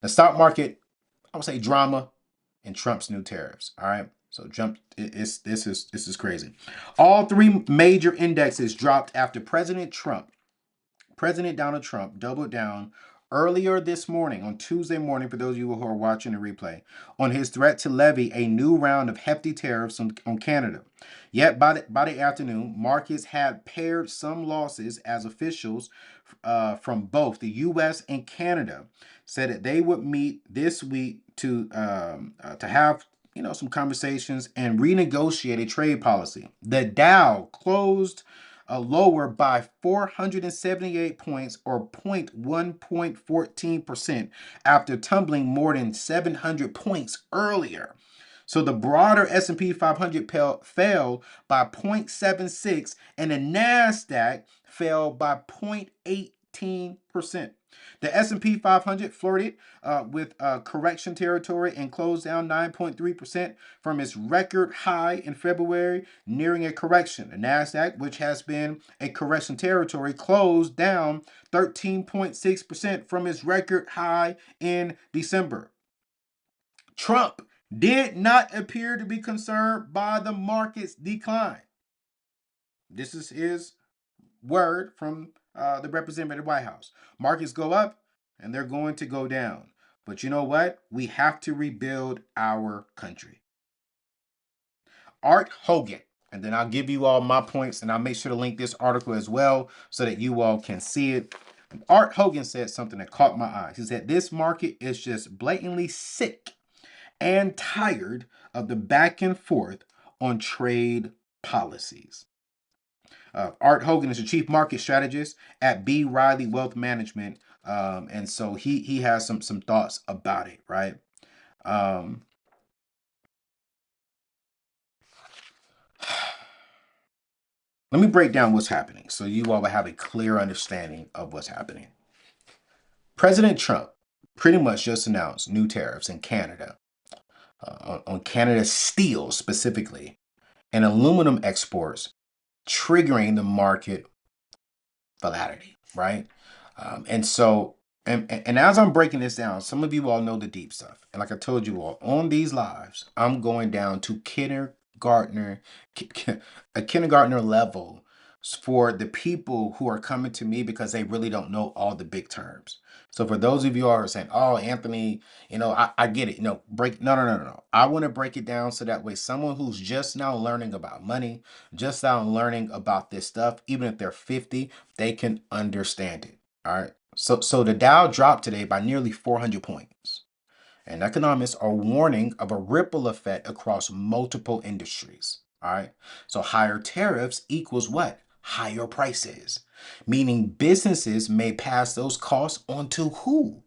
The stock market, I would say drama and Trump's new tariffs. All right. So this is crazy. All three major indexes dropped after President Donald Trump doubled down earlier this morning, on Tuesday morning, for those of you who are watching the replay, on his threat to levy a new round of hefty tariffs on Canada. Yet by the afternoon, markets had paired some losses as officials from both the U.S. and Canada said that they would meet this week to have some conversations and renegotiate a trade policy. The Dow closed lower by 478 points, or 0.14%, after tumbling more than 700 points earlier. So the broader S&P 500 fell by 0.76, and the Nasdaq fell by 0.18%. The S&P 500 flirted with correction territory and closed down 9.3% from its record high in February, nearing a correction. The Nasdaq, which has been a correction territory, closed down 13.6% from its record high in December. Trump did not appear to be concerned by the market's decline. This is his word from the representative of the White House. Markets go up and they're going to go down. But you know what? We have to rebuild our country. Art Hogan. And then I'll give you all my points, and I'll make sure to link this article as well so that you all can see it. Art Hogan said something that caught my eye. He said, "This market is just blatantly sick and tired of the back and forth on trade policies." Art Hogan is the chief market strategist at B. Riley Wealth Management, and so he has some thoughts about it, right? Um, Let me break down what's happening so you all will have a clear understanding of what's happening. President Trump pretty much just announced new tariffs in Canada, on Canada's steel specifically, and aluminum exports, triggering the market volatility, right? And so, and as I'm breaking this down, some of you all know the deep stuff. And like I told you all, on these lives, I'm going down to a kindergartner level for the people who are coming to me because they really don't know all the big terms. So for those of you who are saying, "Oh, Anthony, I get it." No, no. I want to break it down so that way someone who's just now learning about money, just now learning about this stuff, even if they're 50, they can understand it. All right. So the Dow dropped today by nearly 400 points. And economists are warning of a ripple effect across multiple industries. All right. So higher tariffs equals what? Higher prices. Meaning businesses may pass those costs on to who?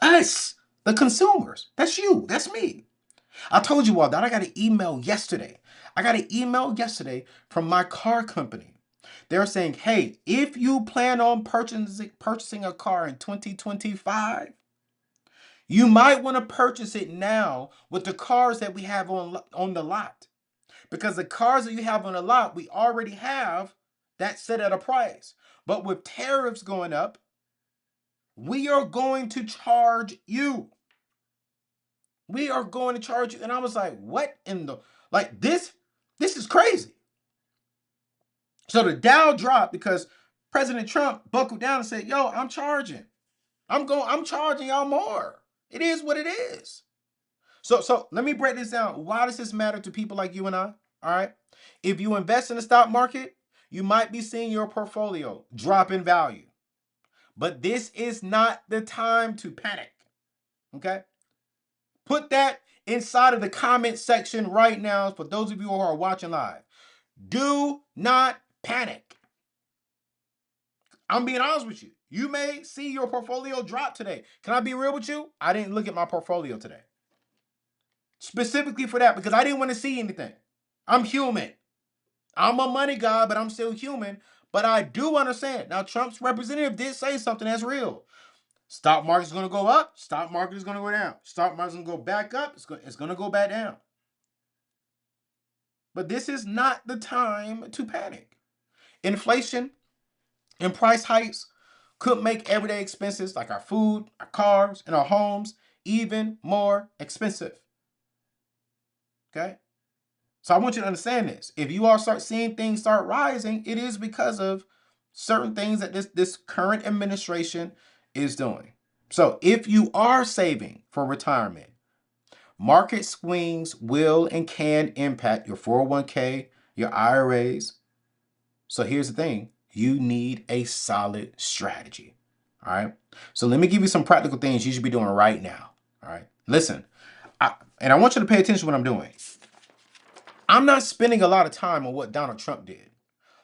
Us, the consumers. That's you. That's me. I told you all that I got an email yesterday. I got an email yesterday from my car company. They're saying, "Hey, if you plan on purchasing a car in 2025, you might want to purchase it now with the cars that we have on the lot. Because the cars that you have on the lot, we already have that set at a price. But with tariffs going up, we are going to charge you. We are going to charge you." And I was like, "What in the, like this is crazy." So the Dow dropped because President Trump buckled down and said, "Yo, I'm charging. I'm charging y'all more. It is what it is." So let me break this down. Why does this matter to people like you and I? All right. If you invest in the stock market, you might be seeing your portfolio drop in value. But this is not the time to panic. Okay? Put that inside of the comment section right now for those of you who are watching live. Do not panic. I'm being honest with you. You may see your portfolio drop today. Can I be real with you? I didn't look at my portfolio today. Specifically for that, because I didn't want to see anything. I'm human. I'm a money guy, but I'm still human. But I do understand. Now, Trump's representative did say something that's real. Stock market's going to go up. Stock market is going to go down. Stock market's going to go back up. It's going to go back down. But this is not the time to panic. Inflation and price hikes could make everyday expenses like our food, our cars, and our homes even more expensive. Okay? So I want you to understand this. If you all start seeing things start rising, it is because of certain things that this current administration is doing. So if you are saving for retirement, market swings will and can impact your 401k, your IRAs. So here's the thing. You need a solid strategy. All right. So let me give you some practical things you should be doing right now. All right. Listen, and I want you to pay attention to what I'm doing. I'm not spending a lot of time on what Donald Trump did.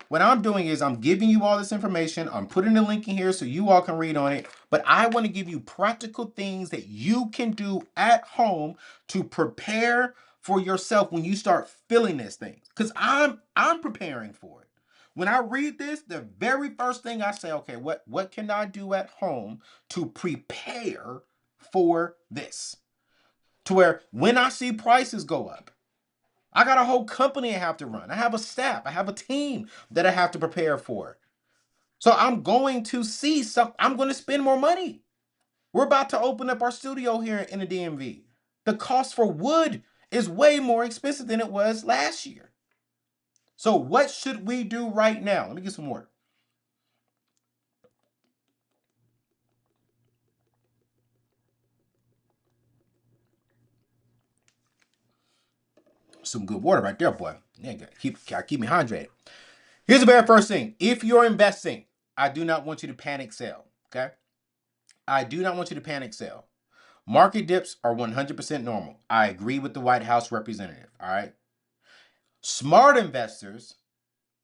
What I'm doing is I'm giving you all this information. I'm putting the link in here so you all can read on it. But I want to give you practical things that you can do at home to prepare for yourself when you start feeling these things. Because I'm preparing for it. When I read this, the very first thing I say, okay, what can I do at home to prepare for this? To where when I see prices go up, I got a whole company I have to run. I have a staff. I have a team that I have to prepare for. So I'm going to see some. I'm going to spend more money. We're about to open up our studio here in the DMV. The cost for wood is way more expensive than it was last year. So what should we do right now? Let me get some water. Some good water right there, boy. Yeah, keep me hydrated. Here's the very first thing. If you're investing, I do not want you to panic sell. Okay? I do not want you to panic sell. Market dips are 100% normal. I agree with the White House representative. All right. Smart investors,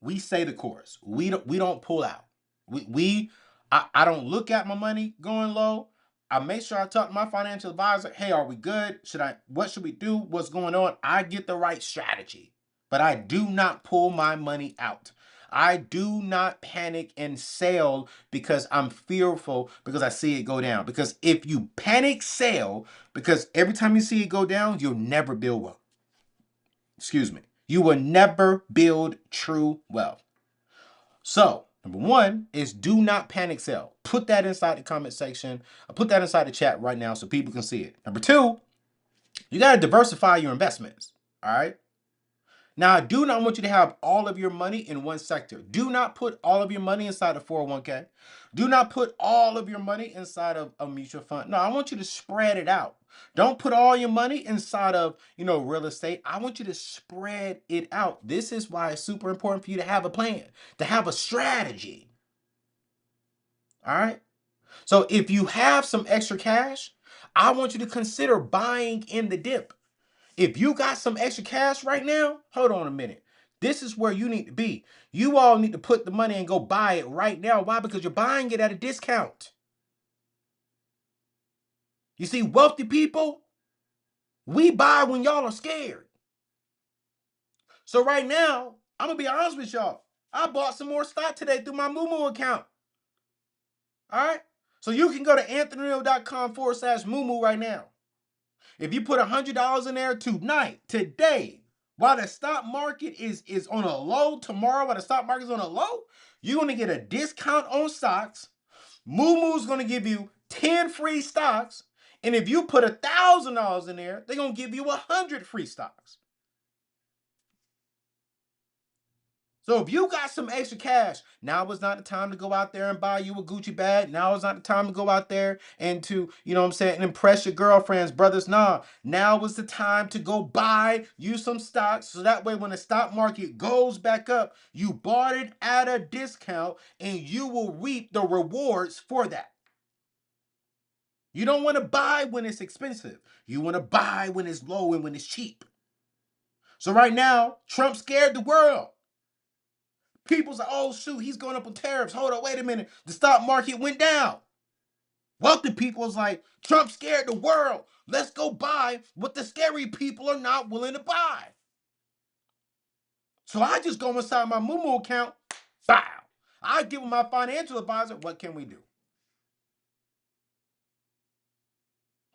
we say the course. We don't pull out. I don't look at my money going low. I make sure I talk to my financial advisor. Hey, are we good? What should we do? What's going on? I get the right strategy, but I do not pull my money out. I do not panic and sell because I'm fearful because I see it go down. Because if you panic sell, because every time you see it go down, you'll never build wealth. Excuse me. You will never build true wealth. So, number one is do not panic sell. Put that inside the comment section. I'll put that inside the chat right now so people can see it. Number two, you got to diversify your investments. All right. Now, I do not want you to have all of your money in one sector. Do not put all of your money inside a 401k. Do not put all of your money inside of a mutual fund. No, I want you to spread it out. Don't put all your money inside of, real estate. I want you to spread it out. This is why it's super important for you to have a plan, to have a strategy. All right? So if you have some extra cash, I want you to consider buying in the dip. If you got some extra cash right now, hold on a minute. This is where you need to be. You all need to put the money and go buy it right now. Why? Because you're buying it at a discount. You see, wealthy people, we buy when y'all are scared. So right now, I'm going to be honest with y'all. I bought some more stock today through my Moomoo account. All right? So you can go to anthonyreal.com/Moomoo right now. If you put $100 in there tonight, today, while the stock market is on a low, tomorrow while the stock market is on a low, you're going to get a discount on stocks. Moomoo's going to give you 10 free stocks. And if you put $1,000 in there, they're going to give you 100 free stocks. So if you got some extra cash, now is not the time to go out there and buy you a Gucci bag. Now is not the time to go out there and to, and impress your girlfriends, brothers. Nah, now is the time to go buy you some stocks. So that way when the stock market goes back up, you bought it at a discount and you will reap the rewards for that. You don't want to buy when it's expensive. You want to buy when it's low and when it's cheap. So right now, Trump scared the world. People say, oh, shoot, he's going up on tariffs. Hold on, wait a minute. The stock market went down. Wealthy people is like, Trump scared the world. Let's go buy what the scary people are not willing to buy. So I just go inside my Moomoo account. Bow. I give my financial advisor, what can we do?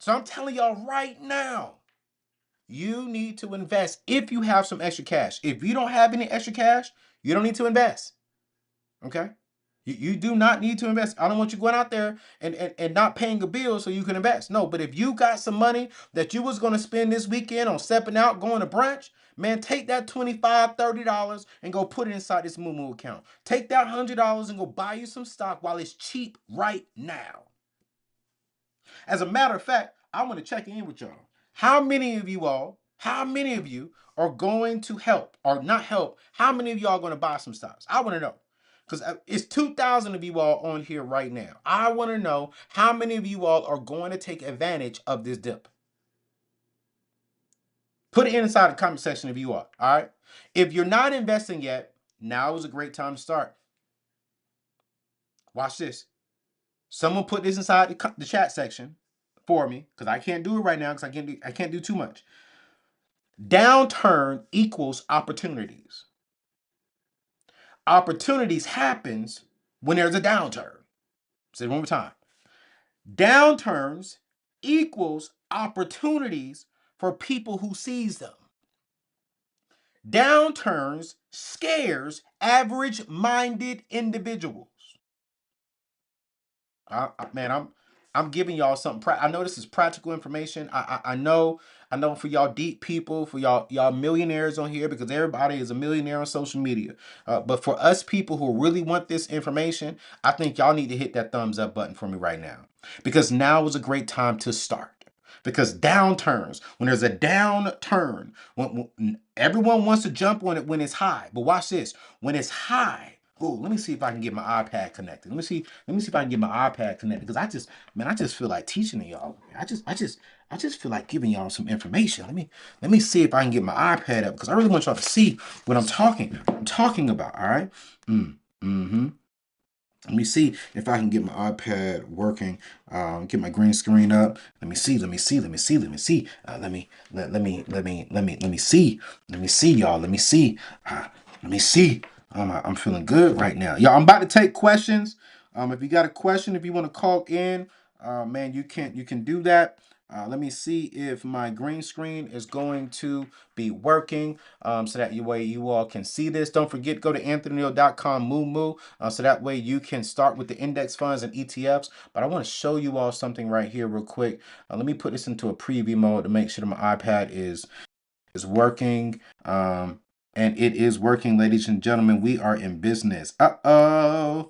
So I'm telling y'all right now, you need to invest if you have some extra cash. If you don't have any extra cash, you don't need to invest. Okay? You do not need to invest. I don't want you going out there and not paying a bill so you can invest. No, but if you got some money that you was going to spend this weekend on stepping out, going to brunch, man, take that $25, $30 and go put it inside this Moo account. Take that $100 and go buy you some stock while it's cheap right now. As a matter of fact, I want to check in with y'all. How many of you are going to help or not help? How many of y'all are going to buy some stocks? I want to know. Because it's 2,000 of you all on here right now. I want to know how many of you all are going to take advantage of this dip. Put it inside the comment section if you are. All right. If you're not investing yet, now is a great time to start. Watch this. Someone put this inside the chat section for me because I can't do it right now because I can't do too much. Downturn equals opportunities. Opportunities happens when there's a downturn. Say it one more time. Downturns equals opportunities for people who seize them. Downturns scares average-minded individuals. I'm giving y'all something. I know this is practical information. I know for y'all deep people, for y'all millionaires on here, because everybody is a millionaire on social media. But for us people who really want this information, I think y'all need to hit that thumbs up button for me right now, because now is a great time to start. Because downturns, when there's a downturn, when everyone wants to jump on it when it's high. But watch this. When it's high, oh, let me see if I can get my iPad connected. Let me see if I can get my iPad connected. Because I just feel like teaching y'all. I just feel like giving y'all some information. Let me see if I can get my iPad up, because I really want y'all to see what I'm talking about. All right. Mm-hmm. Let me see if I can get my iPad working. Get my green screen up. Let me see. Let me see. Let me see. Let me see. Let me see. Let me see, y'all. Let me see. Let me see. I'm feeling good right now, y'all. I'm about to take questions. If you got a question, if you want to call in, man, you can do that. Let me see if my green screen is going to be working, so that way you all can see this. Don't forget, go to anthonyneal.com, moo, so that way you can start with the index funds and ETFs. But I want to show you all something right here real quick. Let me put this into a preview mode to make sure that my iPad is working. And it is working, ladies and gentlemen. We are in business. We are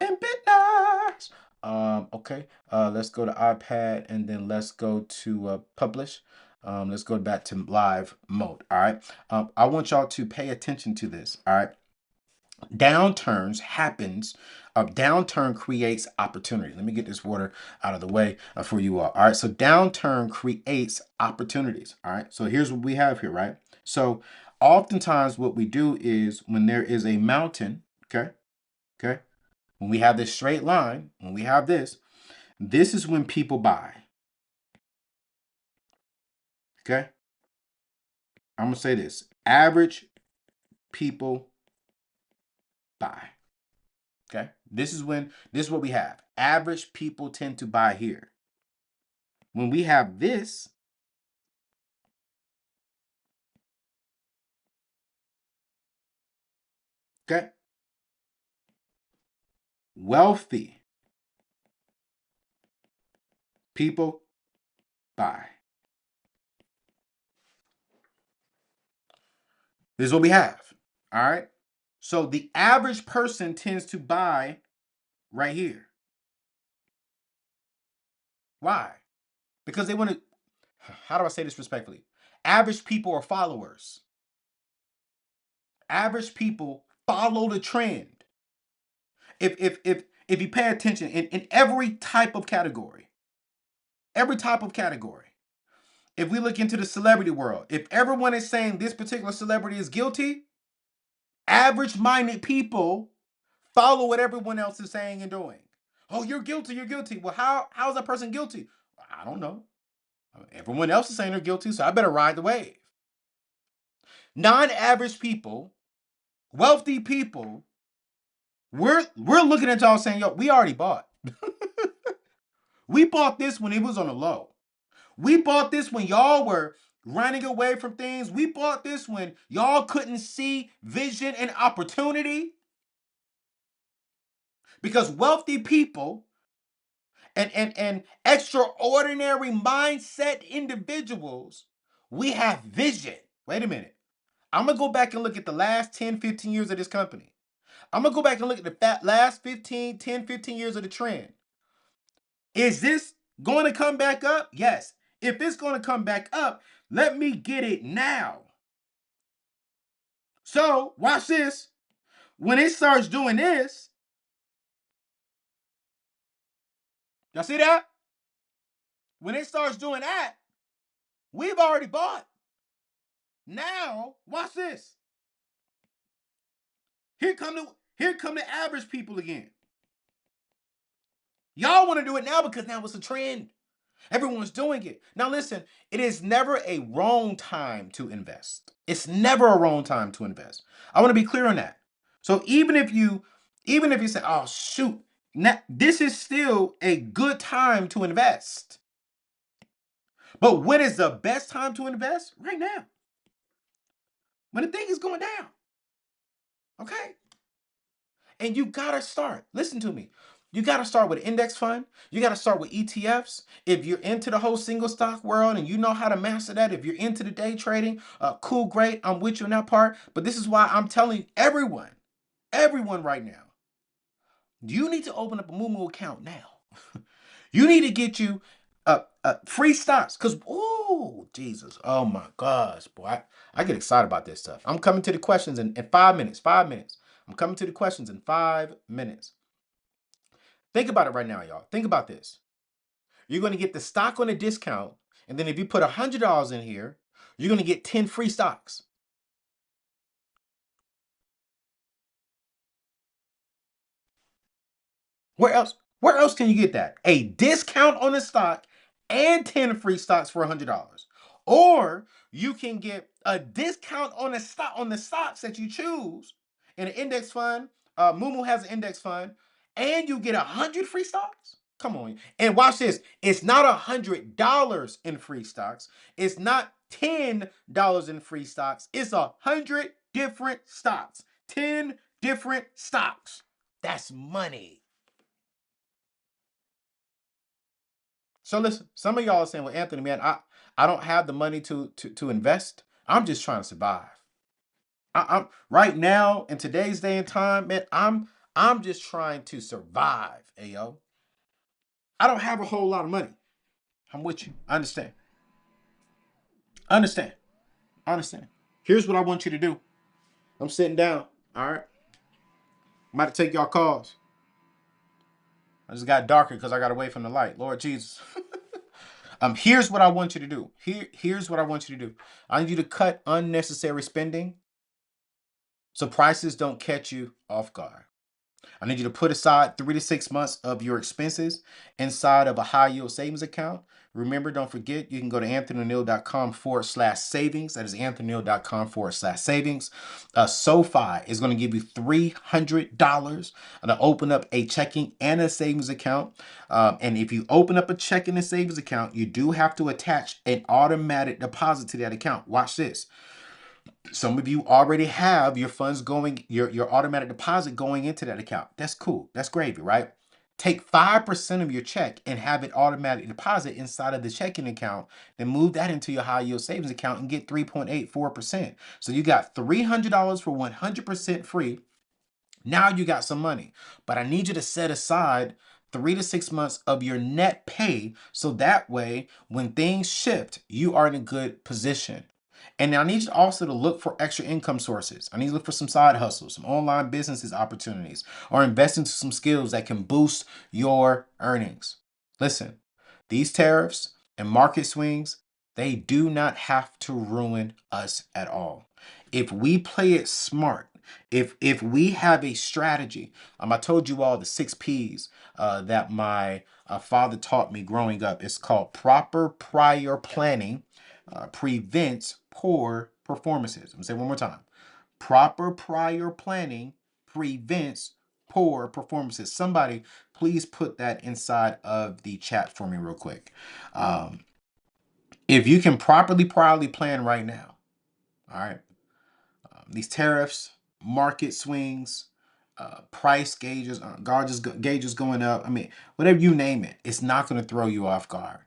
in business. Okay. Let's go to iPad and then let's go to publish. Let's go back to live mode. All right. I want y'all to pay attention to this. All right. Downturns happens. A downturn creates opportunity. Let me get this water out of the way for you all. All right. So downturn creates opportunities. All right. So here's what we have here, right? So oftentimes what we do is when there is a mountain, okay, when we have this straight line, when we have this is when people buy. Okay. I'm gonna say this. Average people buy. Okay. This is what we have. Average people tend to buy here. When we have this, okay, wealthy people buy. This is what we have. All right. So the average person tends to buy right here. Why? Because they want to, how do I say this respectfully? Average people are followers. Average people follow the trend. If you pay attention in every type of category, if we look into the celebrity world, if everyone is saying this particular celebrity is guilty, average-minded people follow what everyone else is saying and doing. Oh, you're guilty, you're guilty. Well, how is that person guilty? I don't know. Everyone else is saying they're guilty, so I better ride the wave. Non-average people, wealthy people, we're looking at y'all saying, yo, we already bought. We bought this when it was on the low. We bought this when y'all were running away from things. We bought this when y'all couldn't see vision and opportunity. Because wealthy people and extraordinary mindset individuals, we have vision. Wait a minute. I'm going to go back and look at the last 10, 15 years of this company. I'm going to go back and look at the last 15 years of the trend. Is this going to come back up? Yes. If it's going to come back up, let me get it now. So, watch this. When it starts doing this, y'all see that? When it starts doing that, we've already bought. Now, watch this. Here come the average people again. Y'all want to do it now because now it's a trend. Everyone's doing it. Now listen, it is never a wrong time to invest. It's never a wrong time to invest. I want to be clear on that. So even if you say, "Oh shoot, now, this is still a good time to invest." But when is the best time to invest? Right now. When the thing is going down. Okay? And you gotta start. Listen to me. You gotta start with an index fund. You gotta start with ETFs. If you're into the whole single stock world and you know how to master that, if you're into the day trading, cool, great. I'm with you in that part. But this is why I'm telling everyone right now, you need to open up a Moomoo account now. You need to get you free stocks. Cause oh Jesus, oh my gosh, boy, I get excited about this stuff. I'm coming to the questions in 5 minutes. 5 minutes. I'm coming to the questions in 5 minutes. Think about it right now, y'all. Think about this. You're going to get the stock on a discount, and then if you put $100 in here, you're going to get 10 free stocks. Where else? Where else can you get that? A discount on a stock and 10 free stocks for $100. Or you can get a discount on the stocks that you choose in an index fund. Moomoo has an index fund, and you get 100 free stocks. Come on. And watch this. It's not $100 in free stocks. It's not $10 in free stocks. It's 100 different stocks. 10 different stocks. That's money. So listen, some of y'all are saying, "Well, Anthony, man, I don't have the money to invest. I'm just trying to survive. I'm right now in today's day and time, man. I'm just trying to survive. Ayo, I don't have a whole lot of money. I'm with you. I understand. I understand. I understand. Here's what I want you to do. I'm sitting down. All right. I'm about to take y'all calls. I just got darker because I got away from the light. Lord Jesus. Here's what I want you to do. Here's what I want you to do. I need you to cut unnecessary spending so prices don't catch you off guard. I need you to put aside 3 to 6 months of your expenses inside of a high yield savings account. Remember, don't forget, you can go to anthonyneal.com/savings. That is anthonyneal.com/savings. SoFi is going to give you $300 to open up a checking and a savings account. And if you open up a checking and savings account, you do have to attach an automatic deposit to that account. Watch this. Some of you already have your funds going, your automatic deposit going into that account. That's cool. That's gravy, right? Take 5% of your check and have it automatic deposit inside of the checking account. Then move that into your high yield savings account and get 3.84%. So you got $300 for 100% free. Now you got some money, but I need you to set aside 3 to 6 months of your net pay so that way when things shift, you are in a good position. And I need you also to look for extra income sources. I need you to look for some side hustles, some online businesses opportunities, or invest into some skills that can boost your earnings. Listen, these tariffs and market swings, they do not have to ruin us at all. If we play it smart, if we have a strategy, I told you all the 6 P's that my father taught me growing up. It's called proper prior planning prevents poor performances. I'm gonna say it one more time. Proper prior planning prevents poor performances. Somebody please put that inside of the chat for me real quick. Um, if you can properly plan right now, all right, these tariffs, market swings, price gauges, gauges going up. I mean, whatever you name it, it's not going to throw you off guard.